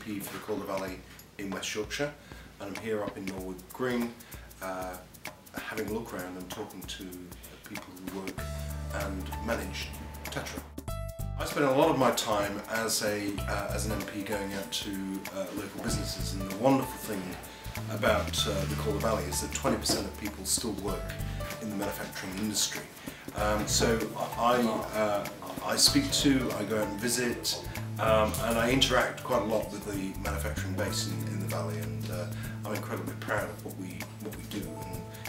MP for the Calder Valley in West Yorkshire, and I'm here up in Norwood Green having a look around and talking to people who work and manage Tatra. I spend a lot of my time as an MP going out to local businesses, and the wonderful thing about the Calder Valley is that 20% of people still work in the manufacturing industry. So I speak to, I go out and visit, and I interact quite a lot with the manufacturing base in the valley, and I'm incredibly proud of what we do.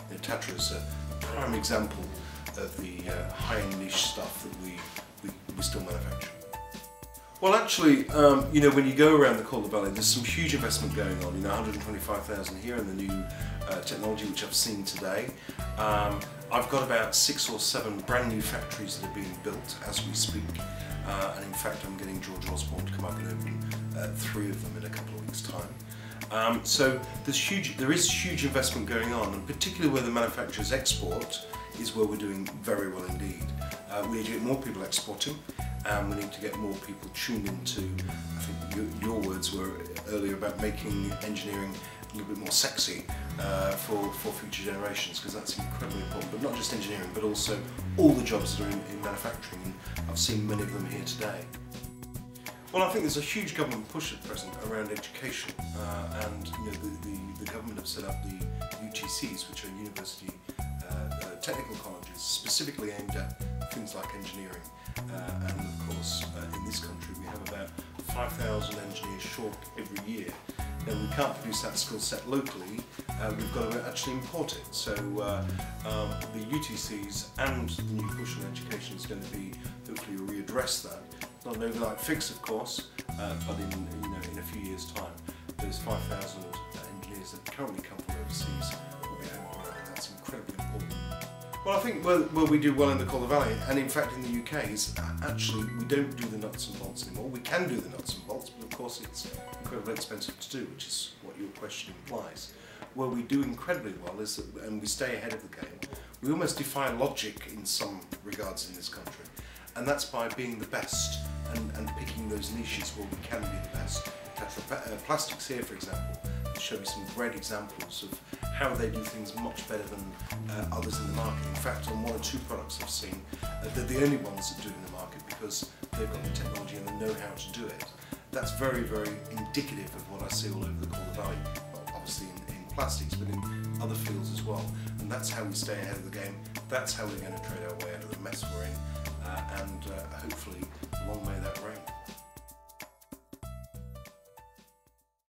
And Tatra is a prime example of the high-end niche stuff that we still manufacture. Well, actually, you know, when you go around the Calder Valley, there's some huge investment going on. You know, 125,000 here in the new technology which I've seen today. I've got about 6 or 7 brand new factories that are being built as we speak, and in fact I'm getting George Osborne to come up and open 3 of them in a couple of weeks' time. So there is huge investment going on, and particularly where the manufacturers export is where we're doing very well indeed. We need to get more people exporting, and we need to get more people tuned into, I think your words were earlier about making engineering a little bit more sexy for future generations, because that's incredibly important. But not just engineering, but also all the jobs that are in manufacturing, and I've seen many of them here today. Well, I think there's a huge government push at present around education, and you know, the government have set up the UTCs, which are university technical colleges, specifically aimed at things like engineering. And of course, in this country we have about 5,000 engineers short every year. Now, we can't produce that skill set locally, we've got to actually import it. So the UTCs and the new push on education is going to be hopefully readdress that. Not an overnight fix, of course, but in a few years' time, those 5,000 engineers that currently come from overseas will be homegrown, and that's incredibly important. Well, I think where we do well in the Calder Valley, and in fact in the UK, is actually we don't do the nuts and bolts anymore. We can do the nuts and bolts, but of course it's incredibly expensive to do, which is what your question implies. Where we do incredibly well is that, and we stay ahead of the game, we almost defy logic in some regards in this country, and that's by being the best and picking those niches where we can be the best. Tatra Plastics here, for example, will show you some great examples of how they do things much better than others in the market. In fact, on 1 or 2 products I've seen, they're the only ones that do it in the market because they've got the technology and the know-how to do it. That's very, very indicative of what I see all over the Calder Valley, well, obviously in plastics, but in other fields as well. And that's how we stay ahead of the game. That's how we're going to trade our way out of the mess we're in, and hopefully long may